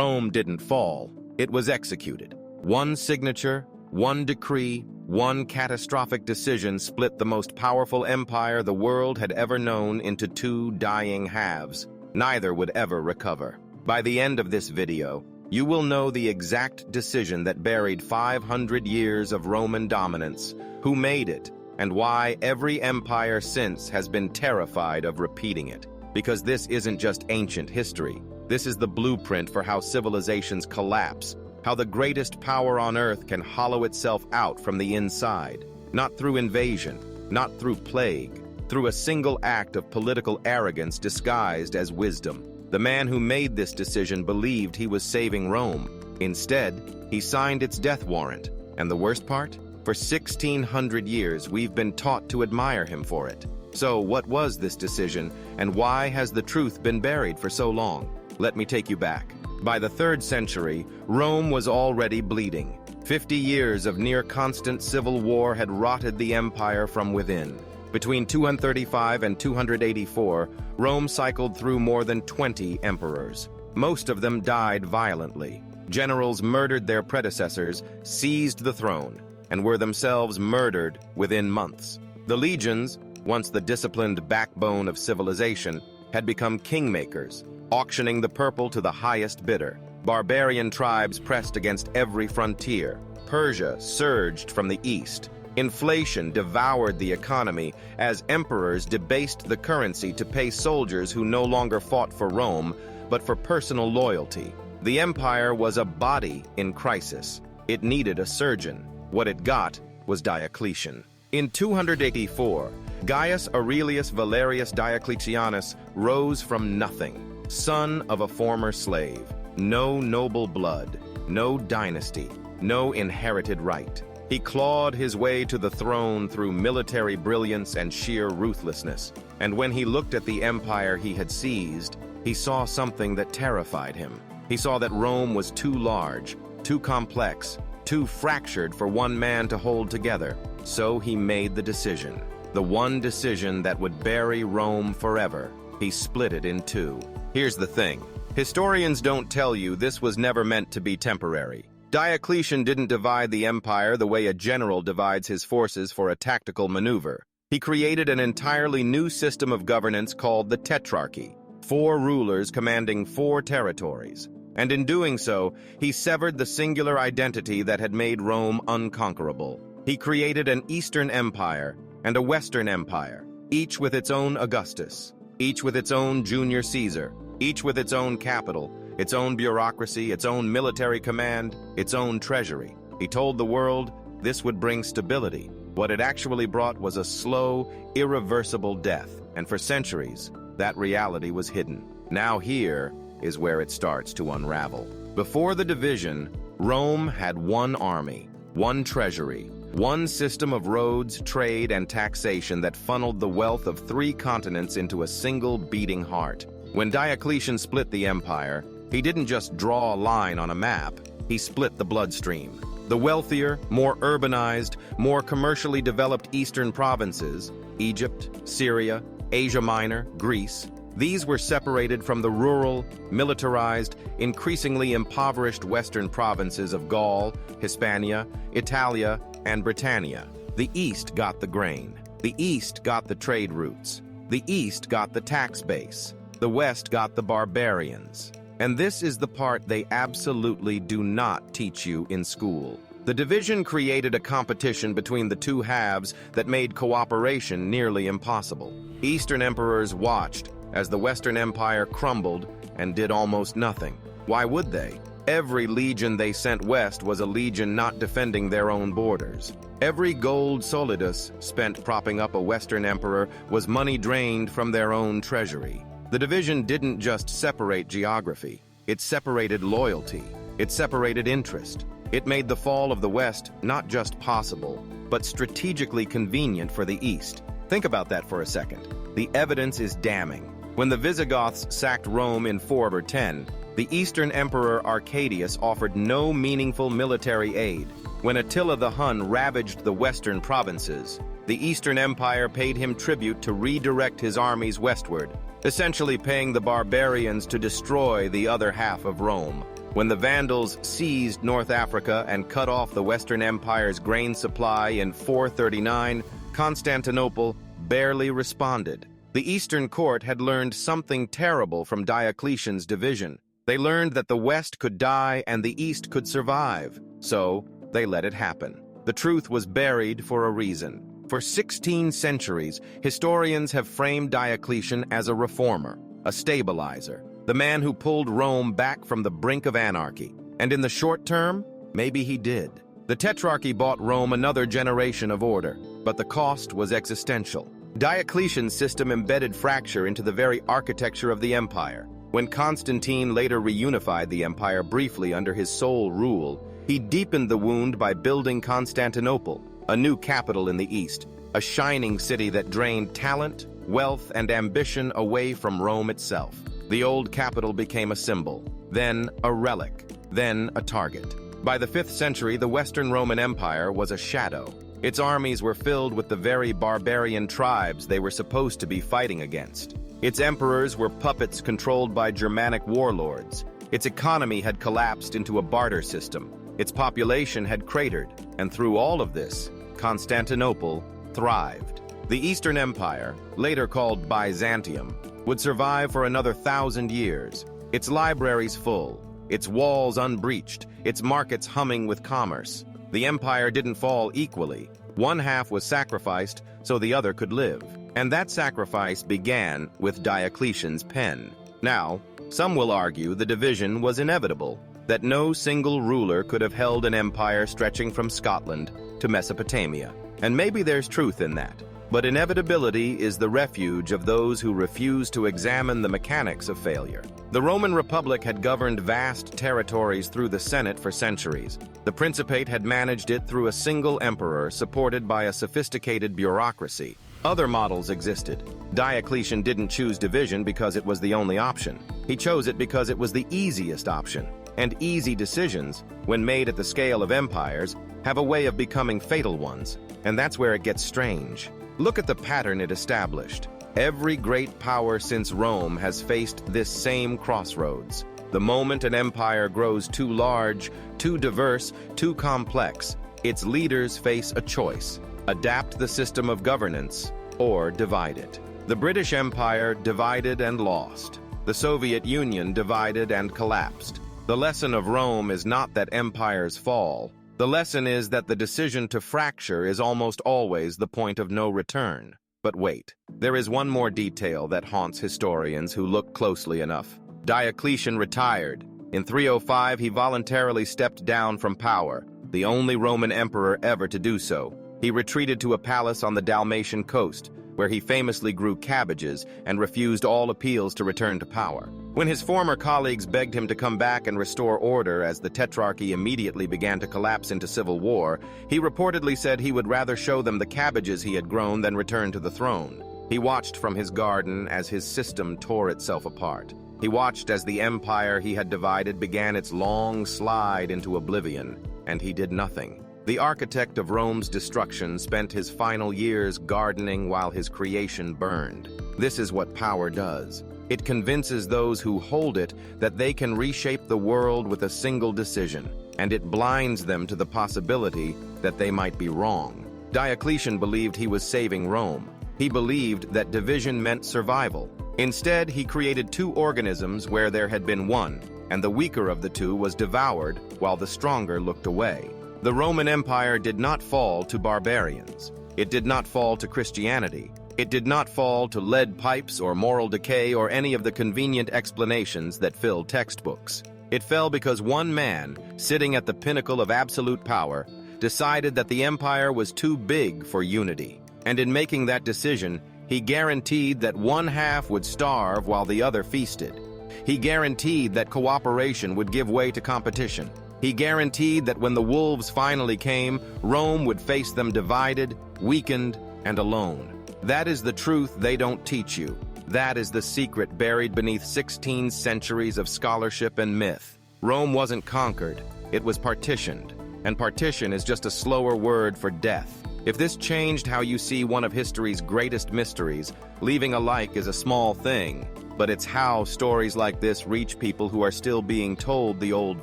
Rome didn't fall, it was executed. One signature, one decree, one catastrophic decision split the most powerful empire the world had ever known into two dying halves. Neither would ever recover. By the end of this video, you will know the exact decision that buried 500 years of Roman dominance, who made it, and why every empire since has been terrified of repeating it. Because this isn't just ancient history. This is the blueprint for how civilizations collapse, how the greatest power on earth can hollow itself out from the inside, not through invasion, not through plague, through a single act of political arrogance disguised as wisdom. The man who made this decision believed he was saving Rome. Instead, he signed its death warrant. And the worst part? For 1,600 years, we've been taught to admire him for it. So what was this decision, and why has the truth been buried for so long? Let me take you back. By the 3rd century, Rome was already bleeding. 50 years of near-constant civil war had rotted the empire from within. Between 235 and 284, Rome cycled through more than 20 emperors. Most of them died violently. Generals murdered their predecessors, seized the throne, and were themselves murdered within months. The legions, once the disciplined backbone of civilization, had become kingmakers, auctioning the purple to the highest bidder. Barbarian tribes pressed against every frontier. Persia surged from the east. Inflation devoured the economy as emperors debased the currency to pay soldiers who no longer fought for Rome, but for personal loyalty. The empire was a body in crisis. It needed a surgeon. What it got was Diocletian. In 284, Gaius Aurelius Valerius Diocletianus rose from nothing, son of a former slave. No noble blood, no dynasty, no inherited right. He clawed his way to the throne through military brilliance and sheer ruthlessness. And when he looked at the empire he had seized, he saw something that terrified him. He saw that Rome was too large, too complex, too fractured for one man to hold together. So he made the decision. The one decision that would bury Rome forever. He split it in two. Here's the thing. Historians don't tell you this was never meant to be temporary. Diocletian didn't divide the empire the way a general divides his forces for a tactical maneuver. He created an entirely new system of governance called the Tetrarchy, 4 rulers commanding 4 territories. And in doing so, he severed the singular identity that had made Rome unconquerable. He created an Eastern Empire and a Western Empire, each with its own Augustus, each with its own Junior Caesar, each with its own capital, its own bureaucracy, its own military command, its own treasury. He told the world this would bring stability. What it actually brought was a slow, irreversible death, and for centuries, that reality was hidden. Now here is where it starts to unravel. Before the division, Rome had one army, one treasury, one system of roads, trade, and taxation that funneled the wealth of 3 continents into a single beating heart. When Diocletian split the empire, he didn't just draw a line on a map, he split the bloodstream. The wealthier, more urbanized, more commercially developed eastern provinces, Egypt, Syria, Asia Minor, Greece, these were separated from the rural, militarized, increasingly impoverished western provinces of Gaul, Hispania, Italia, and Britannia. The East got the grain. The East got the trade routes. The East got the tax base. The West got the barbarians. And this is the part they absolutely do not teach you in school. The division created a competition between the two halves that made cooperation nearly impossible. Eastern emperors watched as the Western Empire crumbled and did almost nothing. Why would they? Every legion they sent west was a legion not defending their own borders. Every gold solidus spent propping up a Western emperor was money drained from their own treasury. The division didn't just separate geography, it separated loyalty, it separated interest. It made the fall of the West not just possible, but strategically convenient for the East. Think about that for a second. The evidence is damning. When the Visigoths sacked Rome in 410, the Eastern Emperor Arcadius offered no meaningful military aid. When Attila the Hun ravaged the western provinces, the Eastern Empire paid him tribute to redirect his armies westward, essentially paying the barbarians to destroy the other half of Rome. When the Vandals seized North Africa and cut off the Western Empire's grain supply in 439, Constantinople barely responded. The Eastern court had learned something terrible from Diocletian's division. They learned that the West could die and the East could survive, so they let it happen. The truth was buried for a reason. For 16 centuries, historians have framed Diocletian as a reformer, a stabilizer, the man who pulled Rome back from the brink of anarchy. And in the short term, maybe he did. The Tetrarchy bought Rome another generation of order, but the cost was existential. Diocletian's system embedded fracture into the very architecture of the empire. When Constantine later reunified the empire briefly under his sole rule, he deepened the wound by building Constantinople, a new capital in the east, a shining city that drained talent, wealth, and ambition away from Rome itself. The old capital became a symbol, then a relic, then a target. By the 5th century, the Western Roman Empire was a shadow. Its armies were filled with the very barbarian tribes they were supposed to be fighting against. Its emperors were puppets controlled by Germanic warlords. Its economy had collapsed into a barter system. Its population had cratered, and through all of this, Constantinople thrived. The Eastern Empire, later called Byzantium, would survive for another 1,000 years. Its libraries full, its walls unbreached, its markets humming with commerce. The empire didn't fall equally. One half was sacrificed so the other could live. And that sacrifice began with Diocletian's pen. Now, some will argue the division was inevitable, that no single ruler could have held an empire stretching from Scotland to Mesopotamia. And maybe there's truth in that. But inevitability is the refuge of those who refuse to examine the mechanics of failure. The Roman Republic had governed vast territories through the Senate for centuries. The Principate had managed it through a single emperor supported by a sophisticated bureaucracy. Other models existed. Diocletian didn't choose division because it was the only option. He chose it because it was the easiest option. And easy decisions, when made at the scale of empires, have a way of becoming fatal ones. And that's where it gets strange. Look at the pattern it established. Every great power since Rome has faced this same crossroads. The moment an empire grows too large, too diverse, too complex, its leaders face a choice: adapt the system of governance or divide it. The British Empire divided and lost. The Soviet Union divided and collapsed. The lesson of Rome is not that empires fall. The lesson is that the decision to fracture is almost always the point of no return. But wait, there is one more detail that haunts historians who look closely enough. Diocletian retired. In 305, he voluntarily stepped down from power, the only Roman emperor ever to do so. He retreated to a palace on the Dalmatian coast, where he famously grew cabbages and refused all appeals to return to power. When his former colleagues begged him to come back and restore order as the Tetrarchy immediately began to collapse into civil war, he reportedly said he would rather show them the cabbages he had grown than return to the throne. He watched from his garden as his system tore itself apart. He watched as the empire he had divided began its long slide into oblivion, and he did nothing. The architect of Rome's destruction spent his final years gardening while his creation burned. This is what power does. It convinces those who hold it that they can reshape the world with a single decision, and it blinds them to the possibility that they might be wrong. Diocletian believed he was saving Rome. He believed that division meant survival. Instead, he created two organisms where there had been one, and the weaker of the two was devoured while the stronger looked away. The Roman Empire did not fall to barbarians. It did not fall to Christianity. It did not fall to lead pipes or moral decay or any of the convenient explanations that fill textbooks. It fell because one man, sitting at the pinnacle of absolute power, decided that the empire was too big for unity. And in making that decision, he guaranteed that one half would starve while the other feasted. He guaranteed that cooperation would give way to competition. He guaranteed that when the wolves finally came, Rome would face them divided, weakened, and alone. That is the truth they don't teach you. That is the secret buried beneath 16 centuries of scholarship and myth. Rome wasn't conquered, it was partitioned. And partition is just a slower word for death. If this changed how you see one of history's greatest mysteries, leaving a like is a small thing. but it's how stories like this reach people who are still being told the old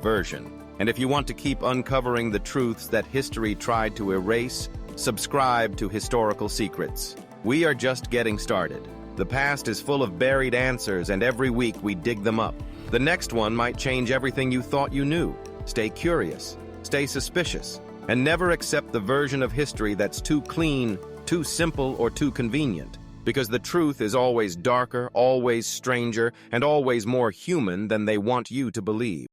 version. And if you want to keep uncovering the truths that history tried to erase, subscribe to Historical Secrets. We are just getting started. The past is full of buried answers, and every week we dig them up. The next one might change everything you thought you knew. Stay curious, stay suspicious, and never accept the version of history that's too clean, too simple, or too convenient. Because the truth is always darker, always stranger, and always more human than they want you to believe.